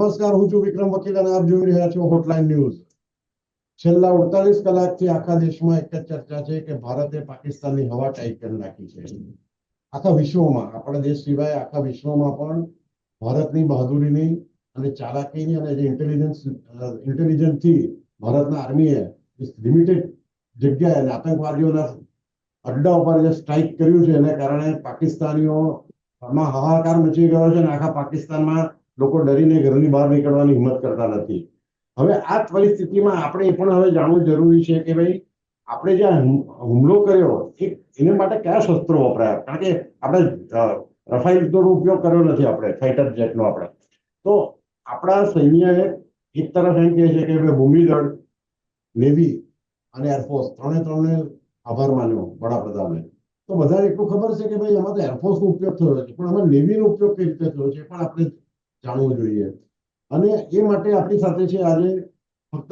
નમસ્કાર, હું છું વિક્રમ વકીલ અને આપ જોઈ રહ્યા છો હોટલાઇન ન્યૂઝ। છેલ્લા 48 કલાકથી આખા દેશમાં એક જ ચર્ચા છે કે ભારતે પાકિસ્તાનની હવા ટાઈટ કરી નાખી છે। આખા વિશ્વમાં, આપણા દેશ સિવાય આખા વિશ્વમાં પણ ભારતની બહાદુરીની અને ચાલાકીની અને જે ઇન્ટેલિજન્સથી ભારતના આર્મીએ લિમિટેડ જગ્યાએ આતંકવાદીઓના અડ્ડા ઉપર જે સ્ટ્રાઇક કર્યું છે એને કારણે પાકિસ્તાનીઓમાં હાહાકાર મચી ગયો છે અને આખા પાકિસ્તાનમાં લોકો ડરીને ઘરની બહાર નીકળવાની હિંમત કરતા નથી। હવે આ પરિસ્થિતિમાં આપણે એ પણ હવે જાણવું જરૂરી છે કે ભાઈ આપણે જે હુમલો કર્યો એને માટે કયા શસ્ત્રો વપરાયા, કારણ કે આપણે રફાઇલનો ઉપયોગ કર્યો નથી, આપણે ફાઇટર જેટનો આપણે તો આપણા સૈન્યએ એક તરફ એમ કહે છે કે ભૂમિદળ, નેવી અને એરફોર્સ ત્રણે આભાર માન્યો વડાપ્રધાને। તો બધાને એટલું ખબર છે કે ભાઈ એમાં તો એરફોર્સનો ઉપયોગ થયો છે, પણ આમાં નેવીનો ઉપયોગ કઈ રીતે થયો છે પણ આપણે જાણવું જોઈએ। અને એ માટે આપણી સાથે છે આજે ફક્ત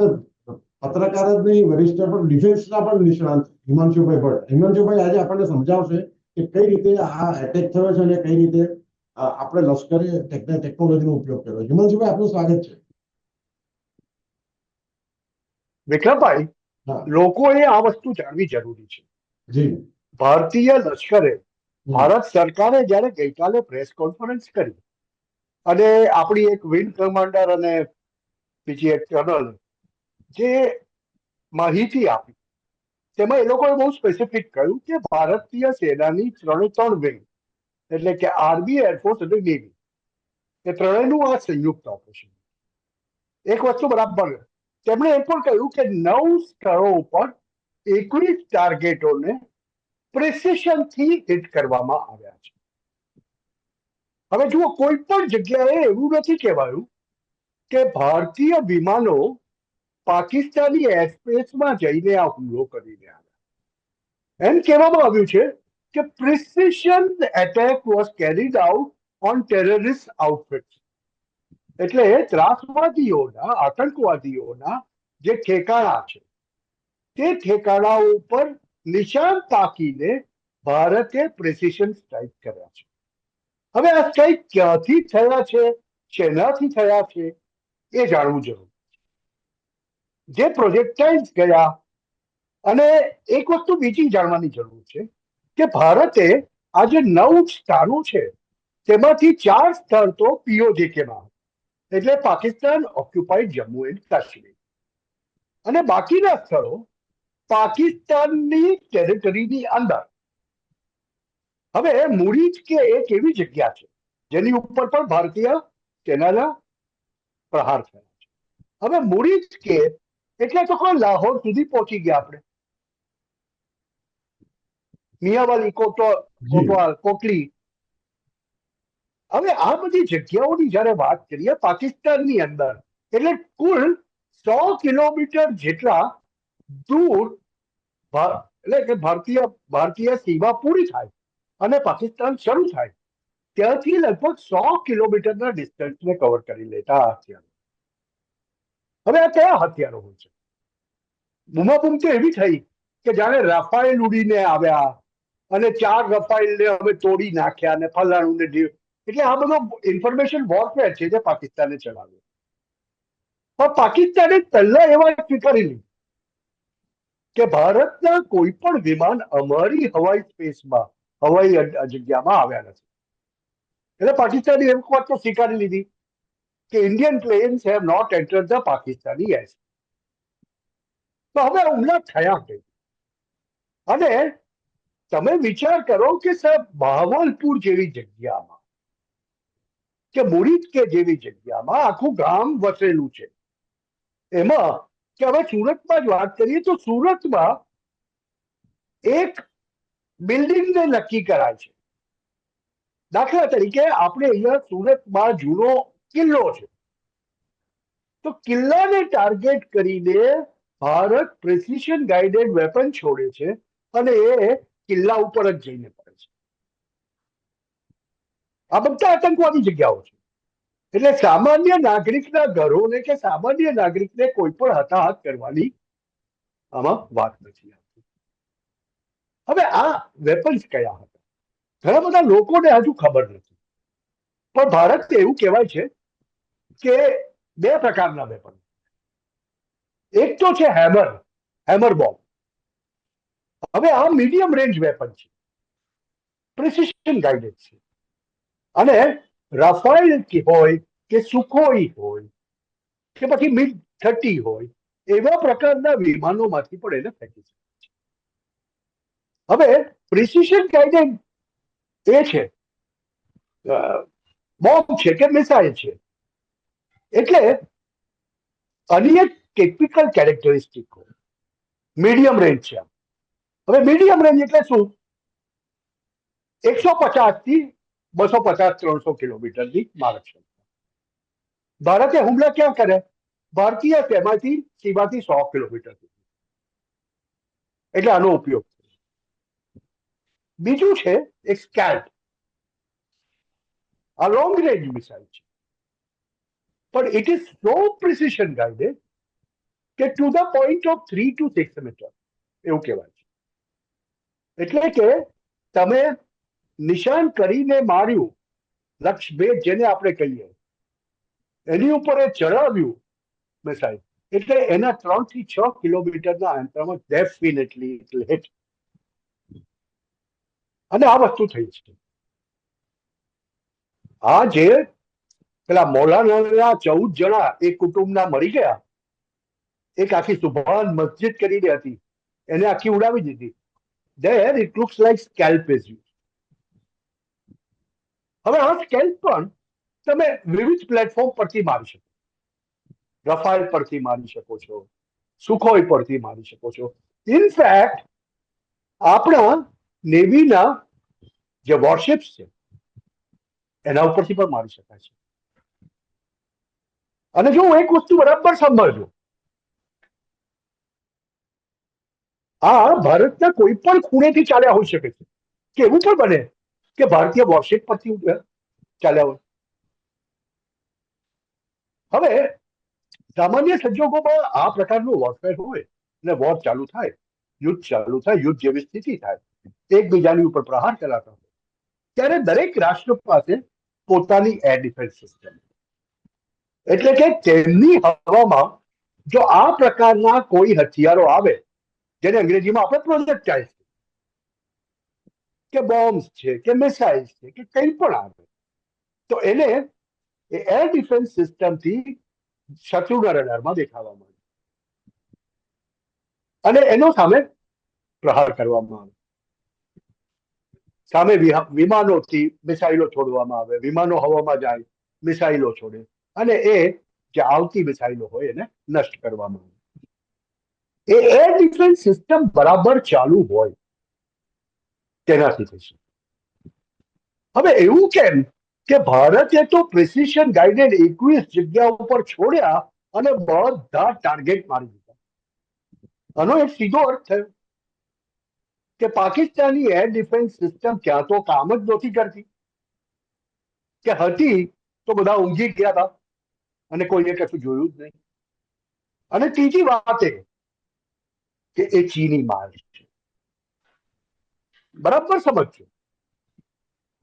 પત્રકાર જ નહીં, વરિષ્ઠ પણ ડિફેન્સના પણ નિષ્ણાંત હિમાંશુભાઈ ભટ્ટ। હિમાંશુભાઈ આજે આપણને સમજાવશે કે કઈ રીતે આ એટેક થયો છે અને કઈ રીતે આપણે લશ્કરે ટેકનોલોજીનો ઉપયોગ કર્યો। હિમાંશુભાઈ, આપનું સ્વાગત છે। વિક્રમભાઈ, લોકોએ આ વસ્તુ જાણવી જરૂરી છે। જી, ભારતીય લશ્કરે, ભારત સરકારે જ્યારે ગઈકાલે પ્રેસ કોન્ફરન્સ કરી અને આપણી એક વિંગ કમાન્ડર અને બીજી એક કર્નલ જે માહિતી આપી, તેમાં એ લોકોએ બહુ સ્પેસિફિક કહ્યું કે ભારતીય સેનાની ત્રણ વિંગ, એટલે કે આર્મી, એરફોર્સ અને નેવી, એ ત્રણેયનું આ સંયુક્ત ઓપરેશન। એક વસ્તુ બરાબર, તેમણે એ પણ કહ્યું કે 9 સ્થળો ઉપર 21 ટાર્ગેટોને પ્રિસિશનથી હિટ કરવામાં આવ્યા છે। હવે જુઓ, કોઈ પણ જગ્યાએ એવું નથી કહેવાયું કે ભારતીય વિમાનો પાકિસ્તાની એરસ્પેસમાં જઈને આ હુમલો કરીને આવ્યા। એમ કહેવામાં આવ્યું છે કે precision attack was carried out on terrorist outfits, એટલે ત્રાસવાદીઓના, આતંકવાદીઓના જે ઠેકાણા છે તે ઠેકાણાઓ ઉપર નિશાન તાકીને ભારતે પ્રિસિશન સ્ટ્રાઇક કર્યા છે। હવે આ સ્ટ્રાઇક ક્યાંથી થયા છે, શેનાથી થયા છે એ જાણવું જરૂરી છે। જે પ્રોજેક્ટાઇલ્સ ગયા, અને એક વસ્તુ બીજી જાણવાની જરૂર છે કે ભારતે આ જે 9 સ્થાનો છે તેમાંથી 4 સ્થળ તો POJK-માં, એટલે પાકિસ્તાન ઓક્યુપાઈડ જમ્મુ એન્ડ કાશ્મીર, અને બાકીના સ્થળો પાકિસ્તાનની ટેરિટરીની અંદર। હવે મુરીજ કે એક એવી જગ્યા છે જેની ઉપર પણ ભારતીય સેનાના પ્રહાર થયા છે। હવે મુરીજ કે એટલે તો કોઈ લાહોર સુધી પહોંચી ગયા આપણે, મિયાવાલી, કોટવાલ, કોટલી। હવે આ બધી જગ્યાઓની જયારે વાત કરીએ પાકિસ્તાનની અંદર, એટલે કુલ 100 કિલોમીટર જેટલા દૂર, એટલે કે ભારતીય સીમા પૂરી થાય અને પાકિસ્તાન શરૂ થાય ત્યાંથી લગભગ 100 કિલોમીટરના ડિસ્ટન્સને કવર કરી લેતા આ હથિયારો। હવે આ કયા હથિયારો હોય છે? બૂમાબૂમ તો એવી થઈ કે જાણે રાફાઇલ ઉડીને આવ્યા અને 4 રફાઇલને અમે તોડી નાખ્યા અને ફલાણું ને ઢીવ, એટલે આ બધો ઇન્ફોર્મેશન વોરફેર છે જે પાકિસ્તાને ચલાવ્યો। પણ પાકિસ્તાને પહેલા એવા સ્વીકારી લીધું કે ભારતના કોઈ પણ વિમાન અમારી હવાઈ સ્પેસમાં, હવાઈ જગ્યામાં આવ્યા નથી। એટલે પાકિસ્તાને એક વાત તો સ્વીકારી લીધી કે Indian planes have not entered the Pakistani air. તો હવે હુમલા થયા કઈ? અને તમે વિચાર કરો કે સાહેબ, બહાવલપુર જેવી જગ્યામાં કે મુરીદ કે જેવી જગ્યામાં આખું ગામ વસેલું છે, એમાં કે હવે સુરતમાં જ વાત કરીએ તો સુરતમાં એક બિલ્ડિંગને નક્કી કરાય છે। દાખલા તરીકે આપણે અહીંયા સુરતમાં જૂનો કિલ્લો છે, તો કિલ્લાને ટાર્ગેટ કરીને ભારત પ્રિસિશન ગાઇડેડ વેપન છોડે છે અને એ કિલ્લા ઉપર જ જઈને પડે છે। આ બધા આતંકવાદી જગ્યાઓ છે, એટલે સામાન્ય નાગરિકના ઘરોને કે સામાન્ય નાગરિકને કોઈ પણ હતાહત કરવાની આમાં વાત નથી આવતી। હવે આ વેપન્સ કયા હતા? ઘણા બધા લોકોને હજુ ખબર નથી, પણ ભારત એવું કહેવાય છે કે બે પ્રકારના વેપન. એક તો છે હેમર બોમ્બ. હવે આ મીડિયમ રેન્જ વેપન છે, પ્રિસિશન ગાઈડેડ છે, અને રાફાઇલ હોય કે સુખોઈ હોય કે પછી MiG-30 હોય એવા પ્રકારના વિમાનોમાંથી પણ એને ફેંકી શકે છે. હવે પ્રિસિશન ગાઈડેડ એ છે બોમ્બ છે કે મિસાઇલ છે, એટલે આની એક ટિપિકલ કેરેક્ટરિસ્ટિક હોય મીડિયમ રેન્જ છે. હવે મીડિયમ રેન્જ એટલે શું? 150 થી 250-300 કિલોમીટરની મારક ક્ષમતા. ભારતે હુમલા ક્યાં કરે? ભારતીય સીમાથી 100 કિલોમીટર, એટલે આનો ઉપયોગ. બીજું છે એક સ્કેલ્પ. આ લોંગ રેન્જ મિસાઇલ છે, પણ it is so precision guided કે to the point of 3 to 6 meter એવું કહેવાય છે. એટલે કે તમે નિશાન કરીને માર્યું, લક્ષ્ય ભેદ જેને આપણે કહીએ, એની ઉપર એ ચડાવ્યું મિસાઇલ, એટલે એના 3 થી 6 કિલોમીટરના અંતરમાં ડેફિનેટલી ઇટ વિલ હિટ. અને આ વસ્તુ થઈ છે. આ જે પેલા મૌલાના 14 જણા એક કુટુંબના મરી ગયા, એક આખી સુભાન મસ્જિદ કરીને હતી, એને આખી ઉડાવી દીધી. There it looks like scalp is used. હવે આ સ્કેલ્પ પણ તમે વિવિધ પ્લેટફોર્મ પરથી મારી શકો. રફાલ પરથી મારી શકો છો, સુખોઈ પરથી મારી શકો છો. ઇનફેક્ટ આપણા નેવીના જે વોરશિપ્સ છે એના ઉપરથી પણ મારી શકાય છે. અને જો એક વસ્તુ બરાબર સમજો, આ ભારતના કોઈ પણ ખૂણેથી ચાલ્યા હોઈ શકે છે, કે એવું પણ બને કે ભારતીય વોરશિપ પરથી ચાલ્યા હોય. હવે સામાન્ય સંજોગોમાં આ પ્રકારનું વોરફેર હોય અને વોર ચાલુ થાય, યુદ્ધ જેવી સ્થિતિ થાય, એકબીજાની ઉપર પ્રહાર કરાતા હોય, ત્યારે દરેક રાષ્ટ્ર પાસે પોતાની એર ડિફેન્સ સિસ્ટમ, એટલે કે તેમની હવામાં જો આ પ્રકારના કોઈ હથિયારો આવે, જેને અંગ્રેજીમાં આપણે પ્રોજેક્ટાઇલ્સ કે બોમ્બ્સ છે કે મિસાઇલ્સ છે કે કંઈ પણ આવે, તો એને એર ડિફેન્સ સિસ્ટમથી શત્રુના રડારમાં દેખાવા માંડે અને એનો સામે પ્રહાર કરવામાં આવે. સામે વિમાનોથી મિસાઇલો છોડવામાં આવે, વિમાનો હવામાં જાય, મિસાઇલો છોડે, અને એ જે આવતી મિસાઇલો હોય એને નષ્ટ કરવામાં આવે. એ એર ડિફેન્સ સિસ્ટમ બરાબર ચાલુ હોય તેનાથી થશે. હવે એવું કેમ કે ભારતે તો પ્રિસિશન ગાઈડેડ 21 જગ્યા ઉપર છોડ્યા અને બધા ટાર્ગેટ મારી દીધા. આનો એક સીધો અર્થ થયો કે પાકિસ્તાની એર ડિફેન્સ સિસ્ટમ ક્યાં તો કામ જ નથી કરતી, કે હતી તો બધા ઊંઘી ગયા હતા અને કોઈએ કશું જોયું જ નહીં. અને ત્રીજી વાત એ કે એ ચીની માલ છે. બરાબર સમજજો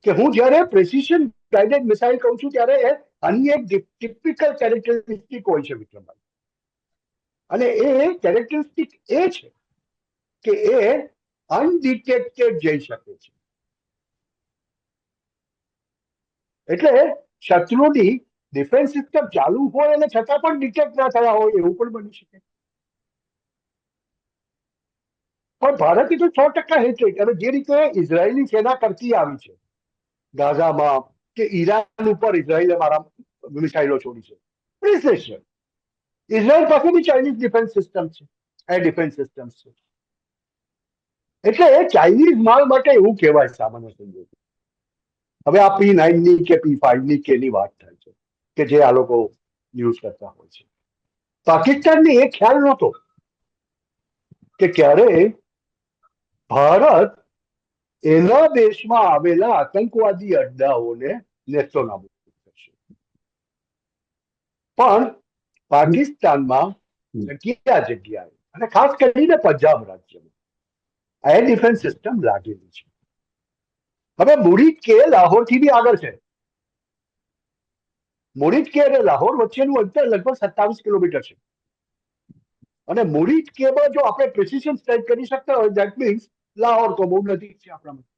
કે હું જયારે પ્રેસિશન ગાઈડેડ મિસાઇલ કહું છું ત્યારે આની એક ટિપિકલ કેરેક્ટરિસ્ટિક હોય છે વિક્રમભાઈ, અને એ કેરેક્ટરિસ્ટિક એ છે કે એ અનડિટેક્ટેડ જઈ શકે છે. એટલે શત્રુની ડિફેન્સ સિસ્ટમ ચાલુ હોય અને છતાં પણ ડિટેક્ટ ના થયા હોય એવું પણ બની શકે. પણ ભારતે તો 100% હિટ રેટ, અને જે રીતે ઇઝરાયેલી સેના કરતી આવી છે ગાઝામાં કે ઈરાન ઉપર ઇઝરાયેલે મારા મિસાઇલો છોડી છે, પ્રિસિશન. ઇઝરાયલ પાસે બી ચાઇનીઝ ડિફેન્સ સિસ્ટમ છે, એર ડિફેન્સ સિસ્ટમ છે. એટલે ચાઇનીઝ માલ માટે એવું કહેવાય સામાન્ય સંજોગ. હવે આ P9 ની કે P5 ની કેની વાત થાય છે કે જે આ લોકો યુઝ કરતા હોય છે. પાકિસ્તાનને એ ખ્યાલ નહોતો કે ક્યારે ભારત એના દેશમાં આવેલા આતંકવાદી અડ્ડાઓને નેસ્તોનાબૂદ કરશે. પણ પાકિસ્તાનમાં જગ્યાએ અને ખાસ કરીને પંજાબ રાજ્યમાં એર ડિફેન્સ સિસ્ટમ લાગેલી છે. હવે મુરીદ કે લાહોરથી બી આગળ છે. મુરીદ કે અને લાહોર વચ્ચેનું અંતર લગભગ 27 કિલોમીટર છે. અને મુરીદ કેમાં જો આપણે પ્રિસિઝન સ્ટ્રાઇક કરી શકતા હોય, ધેટ મીન્સ લાહોર તો બહુ નજીક છે આપણા માટે.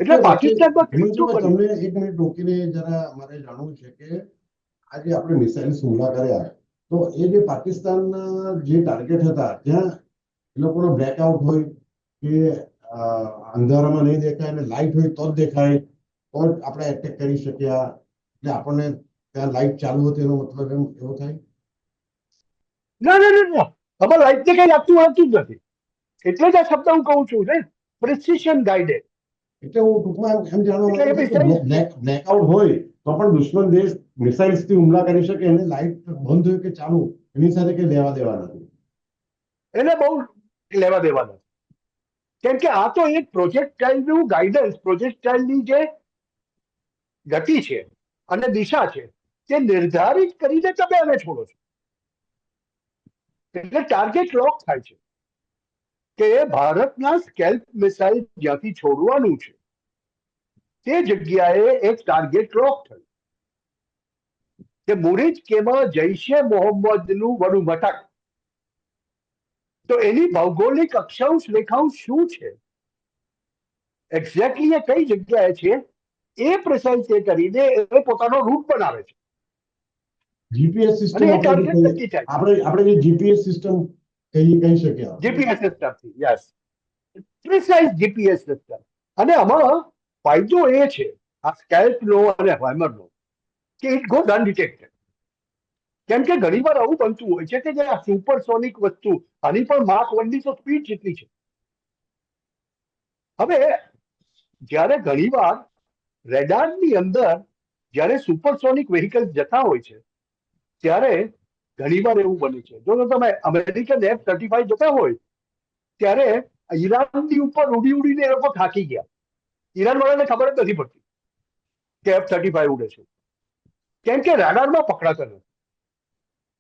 એટલે પાકિસ્તાનમાં કેટલું હિમાંશુભાઈ, બન્યું. તમને એક મિનિટ રોકીને જરા મારે જાણવું છે કે આજે આપણે મિસાઇલ હુમલા કર્યા, તો એ જે પાકિસ્તાનના જે ટાર્ગેટ હતા ત્યાં એ લોકોનો બ્લેકઆઉટ હોય કે અંધારામાં નહીં દેખાય અને લાઇટ હોય તો જ દેખાય તો જ આપણે એટેક કરી શક્યા, એટલે આપણને ત્યાં લાઇટ ચાલુ હતી એનો મતલબ એવો થાય? ના ના ના ના, આમાં લાઈટને કઈ લાગતું જ નથી. એટલે જ આ શબ્દ હું કહું છું ને, પ્રિસિશન ગાઈડેડ. એટલે હું ટૂંકમાં એમ જાણવા એટલે એ માંગુ છું મિસાઇલ કે બ્લેકઆઉટ હોય તો પણ દુશ્મન દેશ મિસાઇલ્સ થી હુમલા કરી શકે, એને લાઇટ બંધ હોય કે ચાલુ એની સાથે કઈ લેવા દેવા નથી. એને બહુ લેવા દેવા નથી. કેમ કે આ તો એક પ્રોજેક્ટાઇલનું ગાઈડન્સ, પ્રોજેક્ટાઇલની જે ગતિ છે અને દિશા છે તે નિર્ધારિત કરીને તમે એને છોડો છો. એટલે ટાર્ગેટ લોક થાય છે કે ભારતના સ્કેલ્પ મિસાઇલ જ્યાંથી છોડવાનું છે તે જગ્યાએ એક ટાર્ગેટ લોક થયું કે મુરીદ કેમાં જૈશે મોહમ્મદનું વડું મથક. તો એની ભૌગોલિક અક્ષાંશ રેખાંશ શું છે, એક્ઝેક્ટલી એ કઈ જગ્યાએ છે, એ પ્રિસાઇઝ કરીને એ પોતાનો રૂટ બનાવે છે જીપીએસ અને સિસ્ટમ એ આપણે ટાર્ગેટ નક્કી થાય. આપણે જે જીપીએસ સિસ્ટમ કહી શકીએ આપણે. જીપીએસ સિસ્ટમથી, યસ, પ્રિસાઇઝ જીપીએસ સિસ્ટમ. અને આમાં ફાયદો એ છે આ સ્કેલ્પનો અને હેમરનો કે ઇટ ગોઝ અનડિટેક્ટેડ. કેમ કે ઘણીવાર આવું બનતું હોય છે કે જે આ સુપરસોનિક વસ્તુ, આની પણ માક 1ની તો સ્પીડ જેટલી છે. હવે જ્યારે ઘણીવાર રેડારની અંદર જ્યારે સુપરસોનિક વ્હીકલ જતા હોય છે ત્યારે ઘણીવાર એવું બને છે, જો તમે અમેરિકન F-35 જતા હોય ત્યારે ઈરાનની ઉપર ઉડી ઉડીને એ લોકો થાકી ગયા. ઈરાન વાળાને ખબર જ નથી પડતી કે F-35 ઉડે છે, કેમ કે રડારમાં પકડાતા નથી.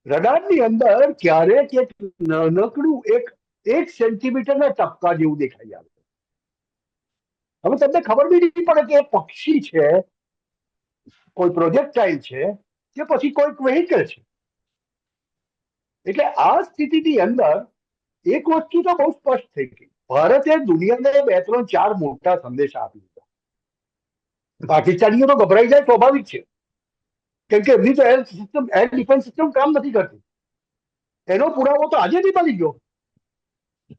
રડારની અંદર ક્યારેક એક નાનકડું એક સેન્ટીમીટરના ટપકા જેવું દેખાઈ આવે. હવે તમને ખબર બી નહીં પડે કે એ પક્ષી છે, કોઈ પ્રોજેક્ટાઇલ છે કે પછી કોઈક વ્હીકલ છે. એટલે આ સ્થિતિની અંદર એક વસ્તુ તો બહુ સ્પષ્ટ થઈ ગઈ, ભારતે દુનિયાને 2-3-4 મોટા સંદેશા આપી દીધા. પાકિસ્તાનીઓ તો ગભરાઈ જાય, સ્વાભાવિક છે, કેમ કે એમની તો air system, air defence system કામ નથી કરતી. એનો પુરાવો તો આજે બી મળી ગયો.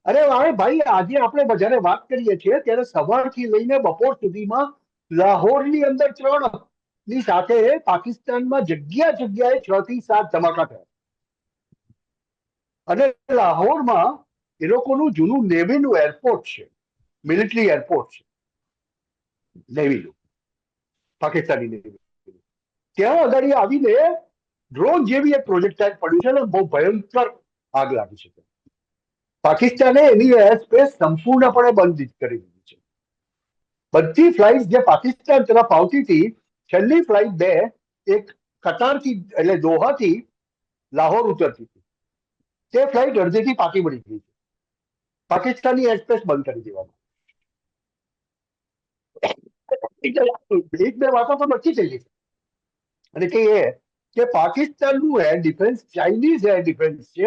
અરે ભાઈ, આજે આપણે જ્યારે વાત કરીએ છીએ ત્યારે સવારથી લઈને બપોર સુધીમાં લાહોરની અંદર 3ની સાથે પાકિસ્તાનમાં જગ્યાએ 6 થી 7 ધમાકા થયા. અને લાહોરમાં એ લોકોનું જૂનું નેવીનું એરપોર્ટ છે, મિલિટરી એરપોર્ટ છે નેવીનું, પાકિસ્તાની નેવી. ત્યાં આગળ આવીને ડ્રોન જેવી એક પ્રોજેક્ટાઇલ પડ્યું છે અને બહુ ભયંકર આગ લાગી છે. પાકિસ્તાને એની એરસ્પેસ સંપૂર્ણપણે બંધ કરી દીધી છે. બધી ફ્લાઇટ જે પાકિસ્તાન તરફ આવતી હતી, છેલ્લી ફ્લાઇટ 2 એક કતારથી એટલે દોહાથી લાહોર ઉતરતી હતી, તે ફ્લાઇટ અડધેથી પાકી મળી ગઈ છે. પાકિસ્તાની એરસ્પેસ બંધ કરી દેવામાં. એક બે વાતો તો નક્કી થઈ ગઈ, અને કે એ કે પાકિસ્તાનનું air defence, Chinese air defence છે,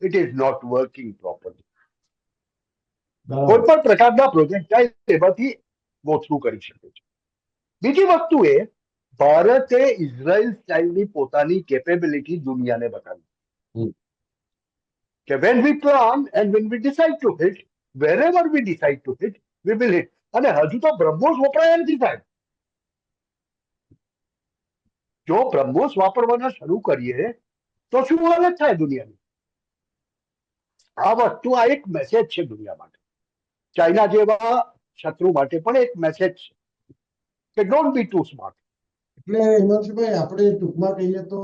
it is not working properly. કોઈ પણ પ્રકારના પ્રોજેક્ટાઇલ એમાંથી ગો થ્રુ કરી શકે છે. બીજી વસ્તુ એ, ભારતે ઇઝરાયલ સ્ટાઇલની પોતાની કેપેબિલિટી દુનિયાને બતાવી કે when we plan and when we decide to hit, wherever we decide to hit, we will hit. અને હજુ તો બ્રહ્મોસ વપરાયા નથી સાહેબ. જો બ્રહ્મોસ વાપરવાના શરૂ કરીએ તો શું હાલત થાય દુનિયાની? આ વસ્તુ, આ એક મેસેજ છે દુનિયા માટે, ચાઇના જેવા શત્રુ માટે પણ એક મેસેજ છે કે ડોન્ટ બી ટુ સ્માર્ટ. એટલે હિમાંશુભાઈ, આપણે ટૂંકમાં કહીએ તો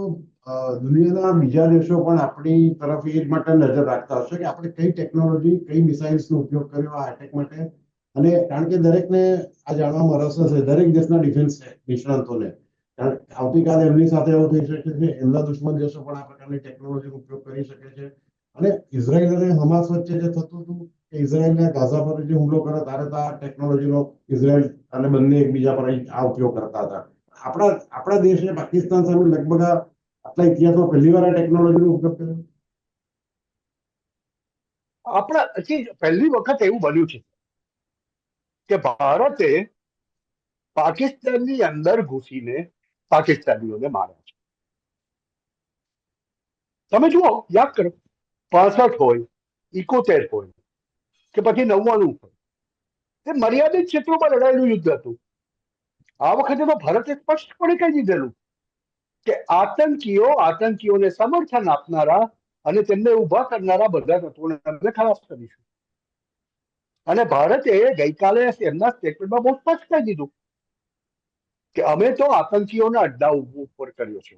દુનિયાના બીજા દેશો પણ આપણી તરફ એ માટે નજર રાખતા હશે કે આપણે કઈ ટેકનોલોજી, કઈ મિસાઇલ્સનો ઉપયોગ કર્યો આ એટેક માટે. અને કારણ કે દરેકને આ જાણવામાં રસ હશે, દરેક દેશના ડિફેન્સ નિષ્ણાંતોને. કારણ કે આવતીકાલે એમની સાથે એવું થઈ શકે છે, એમના દુશ્મન દેશો પણ આ પ્રકારની ટેકનોલોજીનો ઉપયોગ કરી શકે છે. અને ઇઝરાયલ અને હમાસ વચ્ચે જે થતું હતું કે ઇઝરાયલને ગાઝા પર જે હુમલો કરે ત્યારે તો આ ટેકનોલોજીનો ઇઝરાયલ અને બંને એકબીજા પર આ ઉપયોગ કરતા હતા. આપણા દેશે પાકિસ્તાન સામે લગભગ આટલા ઇતિહાસમાં પહેલી વાર આ ટેકનોલોજીનો ઉપયોગ કર્યો. આપણા પહેલી વખત એવું બન્યું છે કે ભારતે પાકિસ્તાનની અંદર ઘૂસીને પાકિસ્તાનીઓને માર્યા છે. તમે જુઓ, યાદ કરો, 65 હોય, 71 હોય કે પછી 99 હોય, એ મર્યાદિત ક્ષેત્રોમાં લડાયેલું યુદ્ધ હતું. આ વખતે તો ભારતે સ્પષ્ટપણે કહી દીધેલું કે આતંકીઓને સમર્થન આપનારા અને તેમને ઉભા કરનારા બધા તત્વોને અમે ખલાસ કરીશું. અને ભારતે ગઈકાલે એમના સ્ટેટમેન્ટમાં બહુ સ્પષ્ટ કહી દીધું કે અમે તો આતંકીઓના અડ્ડા ઉપર કર્યો છે.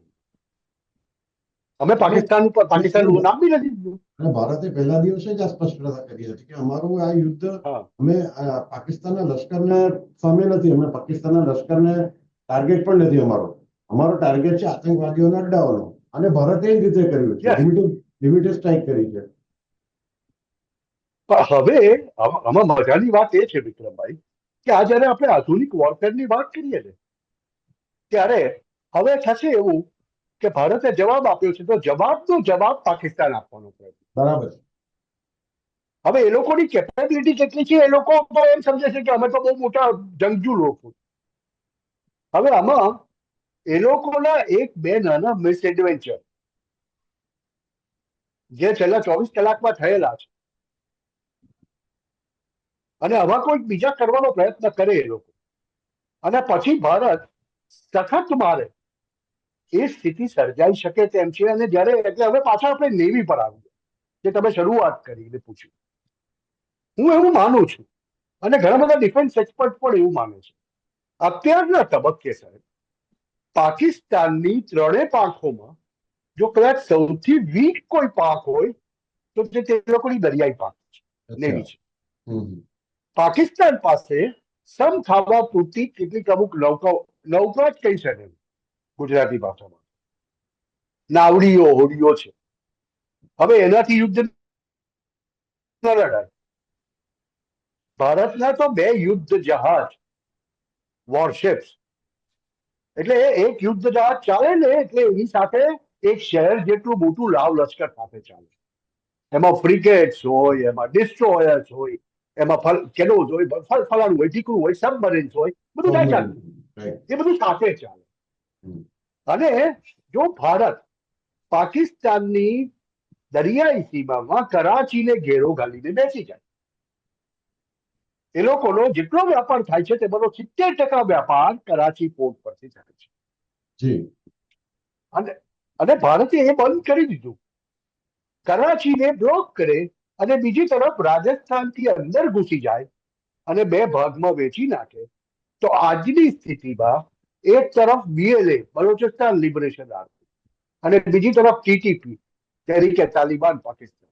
અમે પાકિસ્તાનનું નામ બી નથી દીધું. અને ભારતે પહેલા દિવસે જ આ સ્પષ્ટતા કરી હતી કે અમારું આ યુદ્ધ અમે પાકિસ્તાનના લશ્કરને સામે નથી, અમે પાકિસ્તાનના લશ્કરને ટાર્ગેટ પણ નથી. અમારો ટાર્ગેટ છે આતંકવાદીઓના અડ્ડાઓનો. અને ભારતે એ રીતે કર્યું છે, લિમિટેડ સ્ટ્રાઇક કરી છે. પણ હવે આમાં મજાની વાત એ છે વિક્રમભાઈ કે આ જયારે આપણે આધુનિક વોરફેરની વાત કરીએ ને ત્યારે હવે થશે એવું કે ભારતે જવાબ આપ્યો છે તો જવાબનો જવાબ પાકિસ્તાન આપવાનો પ્રયત્ન. બરાબર. હવે એ લોકોની કેપેબિલિટી કેટલી છે એ લોકો તો એમ સમજે છે કે અમે તો બહુ મોટા જંગજુ લોકો. હવે આમાં એ લોકોના એક બે નાના મિસ એડવેન્ચર જે છેલ્લા 24 કલાકમાં થયેલા છે અને આવા કોઈ બીજા કરવાનો પ્રયત્ન કરે એ લોકો અને પછી ભારત સખત મારે, એ સ્થિતિ સર્જાઈ શકે તેમ છે. અને જ્યારે એટલે હવે પાછા આપણે નેવી પર આવીએ જે તમે શરૂઆત કરીને પૂછ્યું. હું એવું માનું છું અને ઘણા બધા ડિફેન્સ એક્સપર્ટ પણ એવું માને છે અત્યારના તબક્કે સાહેબ પાકિસ્તાનની ત્રણેય પાંખોમાં જો કદાચ સૌથી વીક કોઈ પાંખ હોય તો તે લોકોની દરિયાઈ પાંખ છે, નેવી છે. પાકિસ્તાન પાસે સમ ખાવા પૂરતી કેટલીક અમુક નૌકા જ કહી શકે ગુજરાતી ભાષામાં, નાવડીઓ હોડીઓ છે. હવે એનાથી યુદ્ધ ન લડાય. ભારતના તો 2 યુદ્ધ જહાજ વોરશિપ્સ, એટલે એક યુદ્ધ જહાજ ચાલે ને એટલે એની સાથે એક શહેર જેટલું મોટું લાવ લશ્કર સાથે ચાલે. એમાં ફ્રિગેટ્સ હોય, એમાં ડિસ્ટ્રોયર્સ હોય, એમાં કેનોઝ હોય, ફલાણું હોય, ઠીકરું હોય, સબમરીન્સ હોય, બધું ના ચાલે. એ બધું સાથે ચાલે. અને જો ભારત પાકિસ્તાનની દરિયાઈ સીમામાં કરાચીને ઘેરો ઘાલીને બેસી જાય, એ લોકોનો જેટલો વ્યાપાર થાય છે તેમાંનો 70% વ્યાપાર કરાચી પોર્ટ પરથી થાય છે. અને ભારતે એ બંધ કરી દીધું, કરાચીને બ્લોક કરે અને બીજી તરફ રાજસ્થાનથી અંદર ઘૂસી જાય અને 2 ભાગમાં વેચી નાખે. તો આજની સ્થિતિમાં એક તરફ BLA બલોચિસ્તાન લિબરેશન આર્મી અને બીજી તરફ TTP તહેરીકે તાલિબાન પાકિસ્તાન,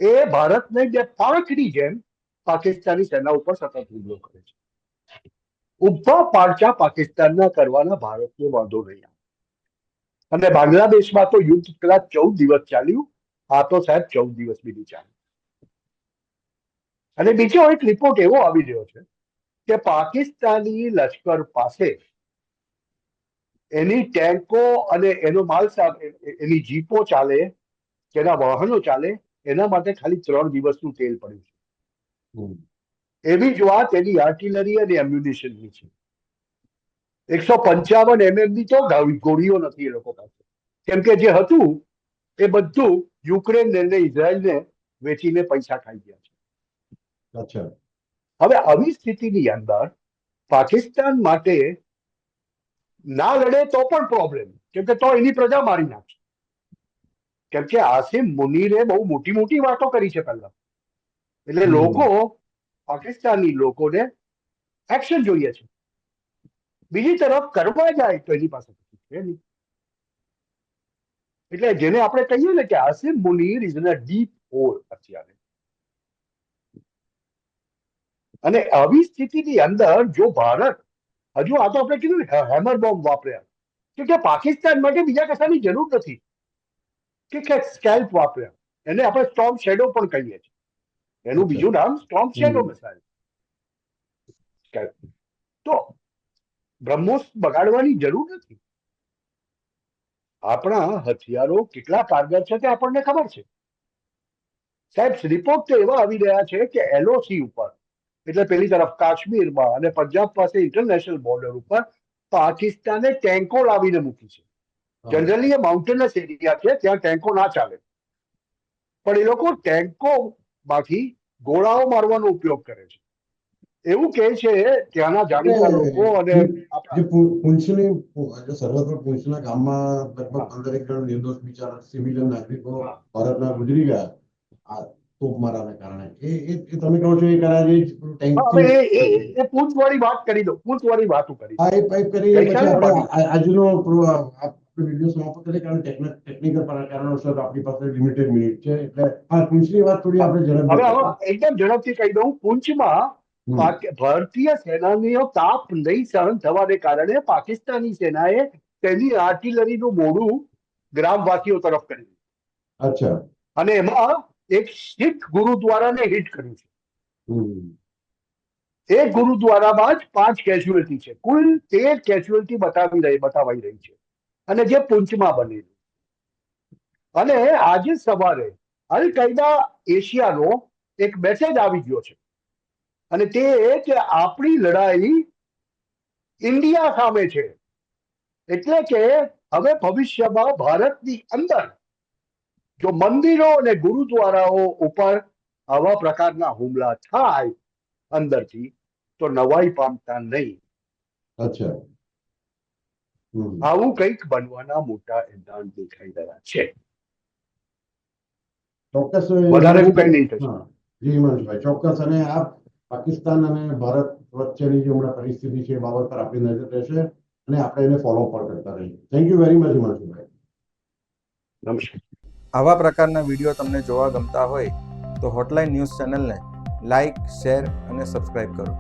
એ ભારતને જે પાંખની જેમ પાકિસ્તાની સેના ઉપર સતત હુમલો કરે છે. ઉભા પારચા પાકિસ્તાનના કરવાના ભારતને વાંધો નહીં. અને બાંગ્લાદેશમાં તો યુદ્ધ કદાચ 14 દિવસ ચાલ્યું, આ તો સાહેબ 14 દિવસ બી નહીં ચાલ્યું. અને બીજો એક રિપોર્ટ એવો આવી રહ્યો છે કે પાકિસ્તાની લશ્કર પાસે એની ટેન્કો અને એનો માલ એની જીપો ચાલે, એના વાહનો ચાલે, એના માટે ખાલી 3 દિવસનું તેલ પડ્યું છે. એવી જ વાત એની આર્ટિલરી અને એમ્યુનિશનની છે. 155 mm તો ગોળીઓ નથી એ લોકો પાસે, કેમ કે જે હતું એ બધું યુક્રેન ને ઇઝરાયલને વેચીને પૈસા ખાઈ ગયા છે. હવે આવી સ્થિતિની અંદર પાકિસ્તાન માટે ના લડે તો પણ પ્રોબ્લેમ, કેમ કે તો એની પ્રજા મારી નાખશે. કેમ કે આસિમ મુનીરે બહુ મોટી મોટી વાતો કરી છે પહેલા, એટલે લોકો પાકિસ્તાની લોકોને એક્શન જોઈએ છે. બીજી તરફ કરવા જાય તો એની પાસે છે નહીં. એટલે જેને આપણે કહીએ ને કે Asim Munir is in a deep hole અત્યારે. અને આવી સ્થિતિની અંદર જો ભારત હજુ આ તો આપણે કીધું હેમર બોમ્બ વાપર્યા, કે પાકિસ્તાન માટે બીજા કશાની જરૂર નથી કે સ્કેલ્પ વાપર્યા, એને આપણે સ્ટોર્મ શેડો પણ કહીએ છીએ. એનું બીજું નામ સ્ટોર્મ શેડો મિસાઇલ. તો બ્રહ્મોસ બગાડવાની જરૂર નથી. આપણા હથિયારો કેટલા કારગર છે તે આપણને ખબર છે. સાહેબ, રિપોર્ટ તો એવા આવી રહ્યા છે કે એલઓસી ઉપર, એટલે પેલી તરફ કાશ્મીરમાં અને પંજાબ પાસે ઇન્ટરનેશનલ બોર્ડર ઉપર પાકિસ્તાને ટેન્કો લાવીને મૂકી છે. જનરલી એ માઉન્ટેનસ એરિયા છે, ત્યાં ટેન્કો ના ચાલે, પણ એ લોકો ટેન્કો માંથી ગોળાઓ મારવાનો ઉપયોગ કરે છે એવું કહે છે ત્યાંના જાણીતા લોકો. અને જે પૂંછની જે સર્વત્ર પૂંછના ગામમાં લગભગ 15 જણ નિર્દોષ બિચારા સિવિલિયન નાગરિકો ભારતના ગુજરી ગયા આ તોપ મારાને કારણે. એ તમે કહો છો એ કદાચ એ પૂંછ વાળી વાત કરી દો, પૂંછ વાળી વાતો કરી દો. પાઇપ કરી પછી આપણે આજનો વિડીયો સમાપ્ત કરીએ, કારણ ટેકનિકલ કારણોસર આપણી પાસે લિમિટેડ મિનિટ છે, એટલે આ પૂંછની વાત થોડી આપણે ઝડપથી એકદમ ઝડપથી કહી દઉં. પૂંછમાં ભારતીય સેનાનીઓ તાપ નહીં સહન થવાને કારણે પાકિસ્તાની સેનાએ તેની આર્ટિલરીનું મોડું ગ્રામવાસીઓ તરફ કર્યું. અચ્છા. અને એમાં એક શીખ ગુરુદ્વારાને હિટ કર્યું છે. એક ગુરુદ્વારામાં જ 5 કેઝ્યુઅલ્ટી છે. કુલ 13 કેઝ્યુઅલ્ટી બતાવાઈ રહી છે, અને જે પૂંછમાં બનેલી. અને આજે સવારે અલ કાયદા એશિયાનો એક મેસેજ આવી ગયો છે, અને તે કે આપણી લડાઈ ઇન્ડિયા સામે છે. એટલે કે હવે ભવિષ્યમાં ભારતની અંદર જો મંદિરો અને ગુરુદ્વારાઓ ઉપર આવા પ્રકારના હુમલા થાય અંદરથી, તો નવાઈ પામતા નહીં. અચ્છા. આવું કંઈક બનવાના મોટા એંધાણ દેખાઈ રહ્યા છે. ચોક્કસ વધારે કઈ નહીં થશે. જી હિમાંશુભાઈ, ચોક્કસ. અને આ પાકિસ્તાન અને ભારત વચ્ચેની જે હમણાં પરિસ્થિતિ છે એ બાબત પર આપણી નજર રહેશે, અને આપણે એને ફોલો પણ કરતા રહીએ. થેન્ક યુ વેરી મચ હિમાંશુભાઈ. નમસ્કાર. આવા પ્રકારના વિડીયો તમને જોવા ગમતા હોય તો હોટલાઇન ન્યૂઝ ચેનલને લાઇક, શેર અને સબસ્ક્રાઇબ કરો.